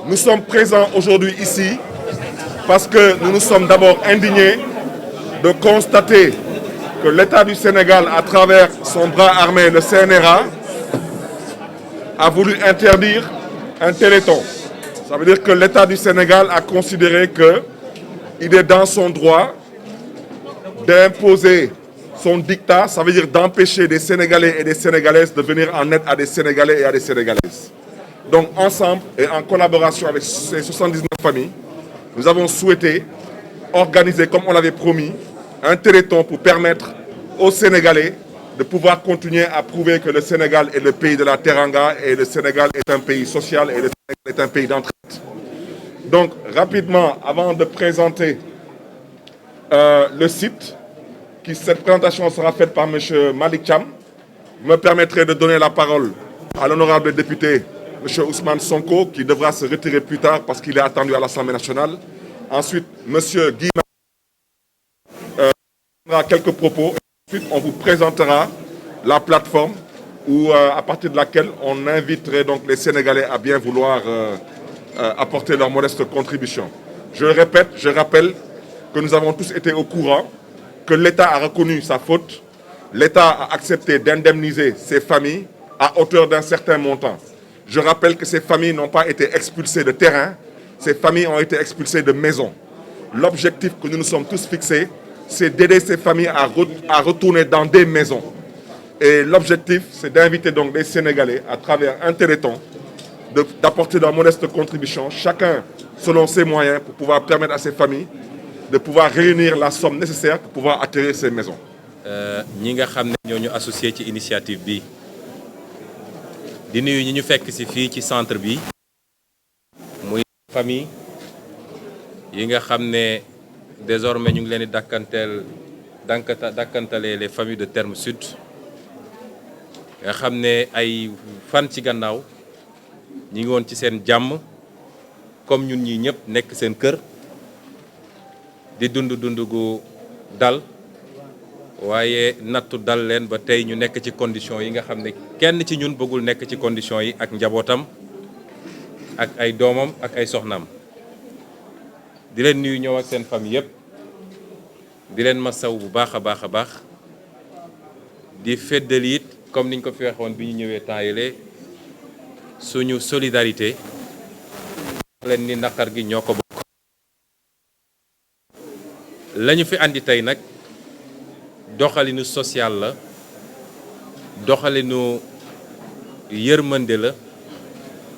Nous sommes présents aujourd'hui ici parce que nous nous sommes d'abord indignés de constater que l'État du Sénégal, à travers son bras armé, le CNRA, a voulu interdire un téléthon. Ça veut dire que l'État du Sénégal a considéré qu'il est dans son droit d'imposer son dictat, ça veut dire d'empêcher des Sénégalais et des Sénégalaises de venir en aide à des Sénégalais et à des Sénégalaises. Donc ensemble et en collaboration avec ces 79 familles, nous avons souhaité organiser, comme on l'avait promis, un téléthon pour permettre aux Sénégalais de pouvoir continuer à prouver que le Sénégal est le pays de la teranga et le Sénégal est un pays social et le Sénégal est un pays d'entraide. Donc rapidement, avant de présenter le site, cette présentation sera faite par M. Malik Cham. Vous me permettrez de donner la parole à l'honorable député M. Ousmane Sonko, qui devra se retirer plus tard parce qu'il est attendu à l'Assemblée nationale. Ensuite, M. Guy fera quelques propos. Ensuite, on vous présentera la plateforme où, à partir de laquelle on inviterait donc les Sénégalais à bien vouloir apporter leur modeste contribution. Je répète, je rappelle que nous avons tous été au courant que l'État a reconnu sa faute. L'État a accepté d'indemniser ces familles à hauteur d'un certain montant. Je rappelle que ces familles n'ont pas été expulsées de terrain, ces familles ont été expulsées de maisons. L'objectif que nous nous sommes tous fixés, c'est d'aider ces familles à retourner dans des maisons. Et l'objectif, c'est d'inviter donc les Sénégalais, à travers un téléthon, d'apporter leur modeste contribution, chacun selon ses moyens, pour pouvoir permettre à ces familles de pouvoir réunir la somme nécessaire pour pouvoir acquérir ces maisons. ñi nga xam ne ñoo ñu associé ci initiative bi di nuyu ñi ñu fekk ci fii ci centre bi muy famille yi nga xam ne désormais ñu ngi leen di dakkantalee les familles de Terme Sud nga xam ne ay fan ci gannaaw ñi ngi woon ci seen jàmm comme ñun ñi ñëpp nekk seen kër di dund gu dal waaye nattu dal leen ba tey ñu nekk ci conditions yi nga xam ne kenn ci ñun bëggul nekk ci conditions yi ak njabootam ak ay doomam ak ay soxnaam di leen nuyu ñëw ak seen famille yëpp di leen masaw bu baax a baax di feddali it comme niñ ko fi waxoon bi ñu ñëwee temps yële suñu solidarité leen ni naqar gi ñoo ko bokk lañu fi andi tey nag doxalinu social la doxalinu yërmande la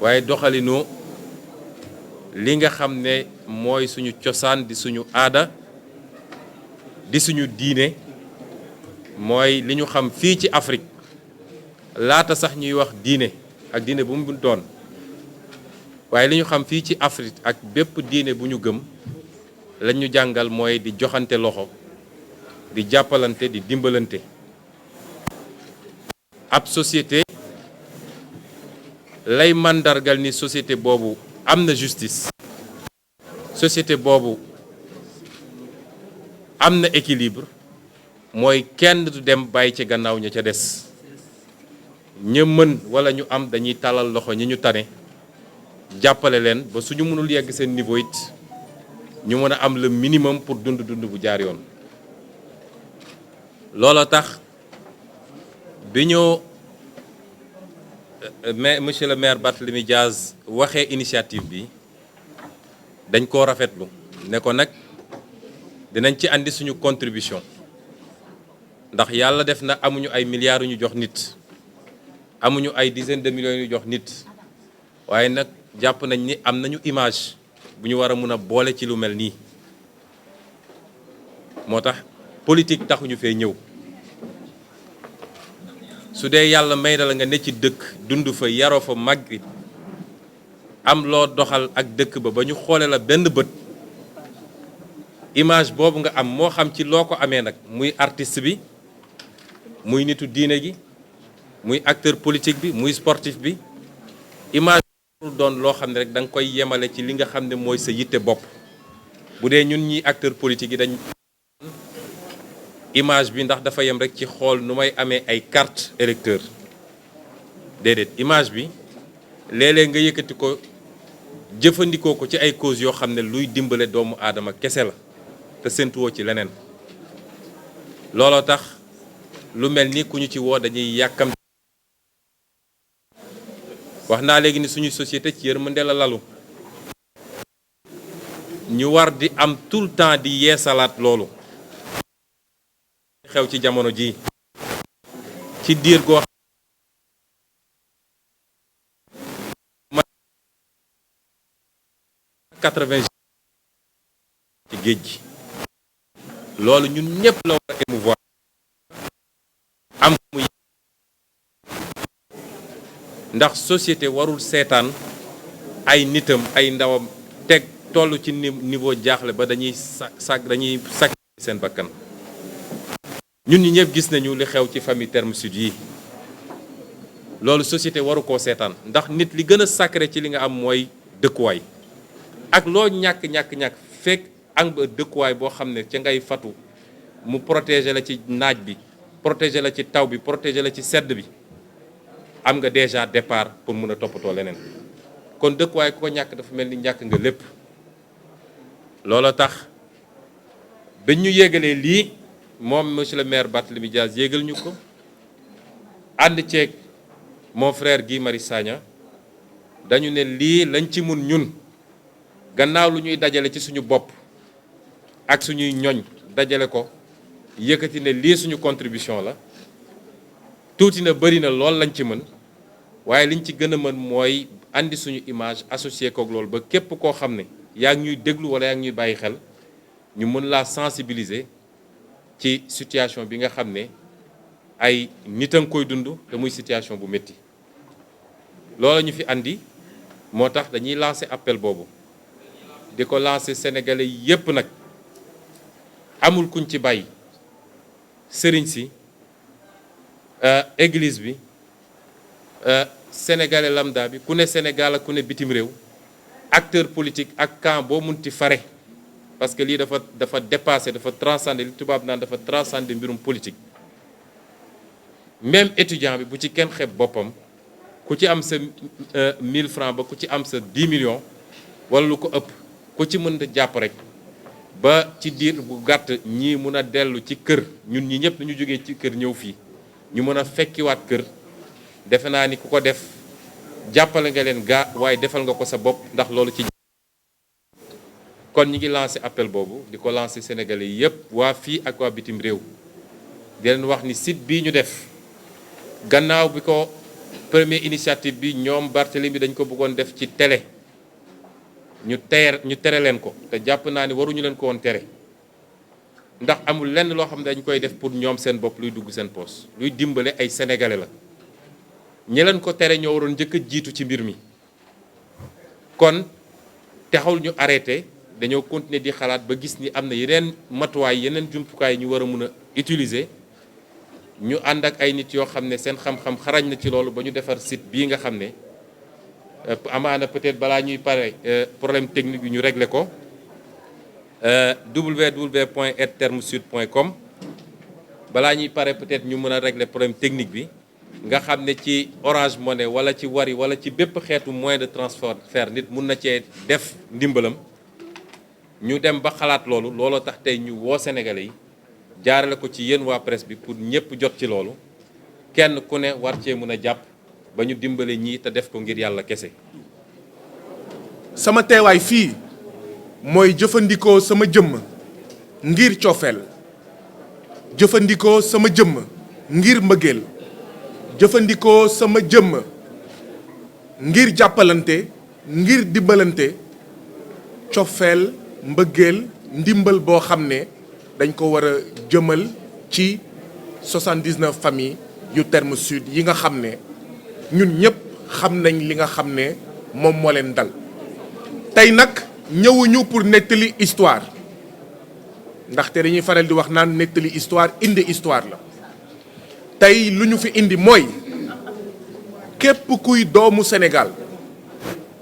waaye doxalinu li nga xam ne mooy suñu cosaan di suñu aada di suñu diine mooy li ñu xam fii ci Afrique laata sax ñuy wax diine ak diine bu mu doon waaye li ñu xam fii ci Afrique ak bépp diine bu ñu gëm lañ ñu jàngal mooy di joxante loxo di jàppalante di dimbalante ab société lay màndargal ni société boobu am na justice société boobu am na équilibre mooy kenn du dem bàyyi ci gannaaw ña ca des ña mën wala ñu am dañuy talal loxo ñi ñu tane jàppale leen ba suñu mënul yegg seen niveau it ñu mën a am le minimum pour dund bu jaar yoon looloo tax bi ñu monsieur le maire Barthélémy Dias waxee initiative bi dañ koo rafetlu ne ko nag dinañ ci andi suñu contribution ndax yàlla def na amuñu ay milliards yu ñu jox nit amuñu ay dizaines de millions yu ñu jox nit waaye nag jàpp nañ ni am nañu image bu ñu war a mun a boole ci lu mel nii moo tax politique taxuñu fee ñëw su dee yàlla may na la nga ne ci dëkk dund fa yaroo fa màgg am loo doxal ak dëkk ba ñu xoole la benn bët image boobu nga am moo xam ci loo ko amee nag muy artiste bi muy nitu diine gi muy acteur politique bi muy sportif bi image doon loo xam ne rek da nga koy yemale ci li nga xam ne mooy sa yitte bopp bu dee ñun ñi acteur politique yi dañ image bi ndax dafa yem rek ci xool nu may amee ay carte électeur déedéet image bi léeg-léeg nga yëkkati ko jëfandikoo ko ci ay cause yoo xam ne luy dimbale doomu aadama kese la te séntuwoo ci leneen looloo tax lu mel ni ku ñu ci woo dañuy yàkkam wax naa léegi ni suñu société ci yërmande la lalu ñu war di am tout le temps di yeesalaat loolu xew ci jamono ji ci diir goo 80 ci géej gi loolu ñun ñëpp la war a émouvoir am mu ndax société warul seetaan ay nitam ay ndawam teg toll ci niveau jaaxle ba dañuy dañuy sàkk seen bakkan ñun ñi ñëpp gis nañu li xew ci famille Terme Sud yi loolu société waru koo seetaan ndax nit li gën a sacré ci li nga am mooy dëkkuwaay ak loo ñàkk fekk am ba dëkkuwaay boo xam ne ca ngay fatu mu protéger la ci naaj bi protéger la ci taw bi protéger la ci sedd bi am nga déjà départ pour mun a toppatoo leneen kon dëkkuwaay ku ko ñàkk dafa mel ni ñàkk nga lépp looloo tax ba ñu yégalee lii moom monsieur le maire Barthélémy Dias yégal ñu ko ànd ceeg mon frère Guy Marius Sagna dañu ne lii lañ ci mun ñun gannaaw lu ñuy dajale ci suñu bopp ak suñuy ñoñ dajale ko yëkkati ne lii suñu contribution la tuuti na bëri na lool lañ ci mën waaye liñ ci gën a mën mooy andi suñu image associé kook loolu ba képp koo xam ne yaa ngi ñuy déglu wala yaa ngi ñuy bàyyi xel ñu mën laa sensibiliser ci situation bi nga xam ne ay nit a ngi koy dund te muy situation bu métti loolu ñu fi andi moo tax dañuy lancer appel boobu di ko lancer sénégalais yépp nag amul kuñ ci bàyyi sëriñ si église bi sénégalais lambda bi ku ne Sénégal ak ku ne bitim réew acteur politique ak camp boo munti fare parce que lii dafa dépassé dafa transcender li tubaab naan dafa transcender mbirum politique même étudiant bi bu ci kenn xeeb boppam ku ci am sa 1000 francs ba ku ci am sa 10 millions wala lu ko ëpp ku ci mën a jàpp rek ba ci diir bu gàtt ñii mun a dellu ci kër ñun ñi ñëpp ñu jógee ci kër ñëw fii ñu mën a fekkiwaat kër defe naa ni ku ko def jàppale nga leen gaa waaye defal nga ko sa bopp ndax loolu ci kon ñi ngi lancé appel boobu di ko lancé sénégalais yépp waa fii ak waa bitim réew di leen wax ni site bii ñu def gannaaw bi ko première initiative bi ñoom Barthélémy dañ ko bëggoon def ci télé ñu tere leen ko te jàpp naa ni waruñu leen ko woon tere ndax amul lenn loo xam ne dañ koy def pour ñoom seen bopp luy dugg seen poos luy dimbale ay sénégalais la ñi leen ko tere ñoo waroon njëkk a jiitu ci mbir mi kon taxul ñu arrêté dañoo continuer di xalaat ba gis ni am na yeneen matuwaay yeneen jumtukaay ñu war a mun a utiliser ñu ànd ak ay nit yoo xam ne seen xam-xam xarañ na ci loolu ba ñu defar site bii nga xam ne amaana peut-être balaa ñuy pare problème technique bi ñu réglé ko www.aidtermesud.com balaa ñuy pare peut-être ñu mën a régler problème technique bi nga xam ne ci Orange Money wala ci Wari wala ci bépp xeetu moyen de transfert nit mun na cee def ndimbalam ñu dem ba xalaat loolu looloo tax tey ñu woo Sénégalais yi jaarale ko ci yéen waa presse bi pour ñëpp jot ci loolu kenn ku ne war cee mën a jàpp ba ñu dimbale ñii te def ko ngir yàlla kese. sama teewaay fii mooy jëfandikoo sama jëmm ngir cofeel jëfandikoo sama jëmm ngir mbëggeel jëfandikoo sama jëmm ngir jàppalante ngir dimbalante cofeel mbëggeel ndimbal boo xam ne dañ ko war a jëmal ci 79 familles yu Terme Sud yi nga xam ne ñun ñëpp xam nañ li nga xam ne moom moo leen dal tey nag ñëwuñu pour nettali histoire ndaxte dañuy faral di wax naan nettali histoire indi histoire la tey lu ñu fi indi mooy képp kuy doomu Sénégal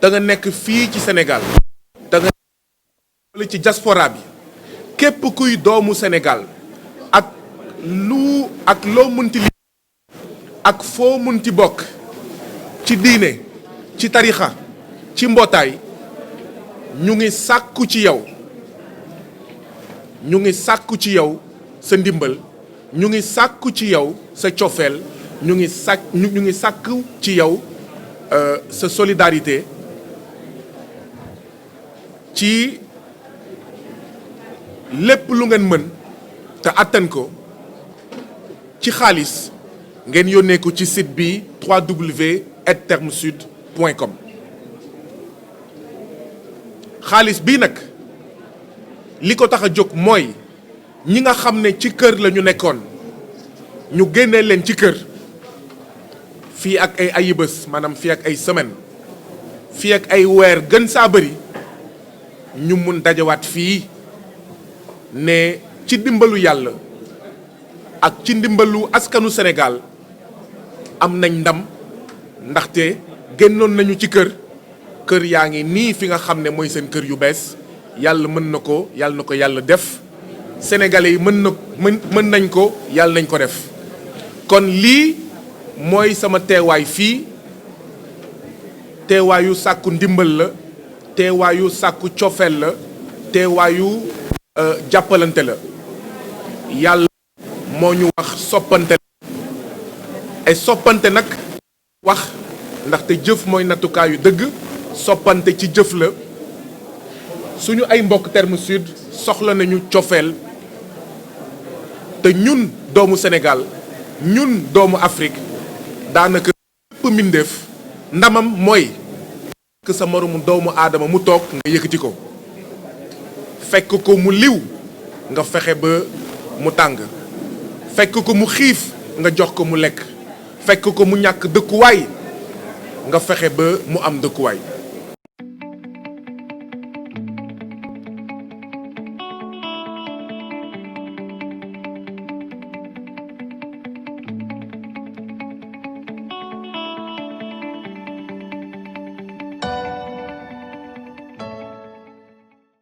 da nga nekk fii ci Sénégal da nga nekk ci diaspora bi képp kuy doomu Sénégal ak loo munti li ak foo munti bokk ci diine ci tarixa ci mbootaay ñu ngi sàkku ci yow sa ndimbal, ñu ngi sàkku ci yow sa cofeel, ñu ngi sàkku ci yow sa solidarité ci lépp lu ngeen mën te attan ko ci xaalis ngeen yónnee ko ci site bi www.aidtermesud.com. xaalis bii nag li ko tax a jóg mooy ñi nga xam ne ci kër la ñu nekkoon ñu génnee leen ci kër fii ak ay ayibés maanaam fii ak ay semaine fii ak ay weer gën saa bëri ñu mun dajawaat fii ne ci ndimbalu yàlla ak ci ndimbalu askanu Sénégal am nañ ndam ndaxte génnoon nañu ci kër yaa ngi nii fi nga xam ne mooy seen kër yu bees yàlla mën na ko yàlla def sénégalais yi mën nañ ko yàlla nañ ko def. kon lii mooy sama teewaay fii teewaayu sàkku ndimbal la teewaayu sàkku cofeel la teewaayu jàppalante la yàlla moo ñu wax soppante la ay soppante nag wax ndaxte jëf mooy nattukaayu dëgg soppante ci jëf la suñu ay mbokk Terme Sud soxla nañu cofeel te ñun doomu Sénégal ñun doomu Afrique daanaka lépp mbindeef ndamam mooy que sa moromu doomu aadama mu toog nga yëkkati ko fekk ko mu liw nga fexe ba mu tàng fekk ko mu xiif nga jox ko mu lekk fekk ko mu ñàkk dëkkuwaay nga fexe ba mu am dëkkuwaay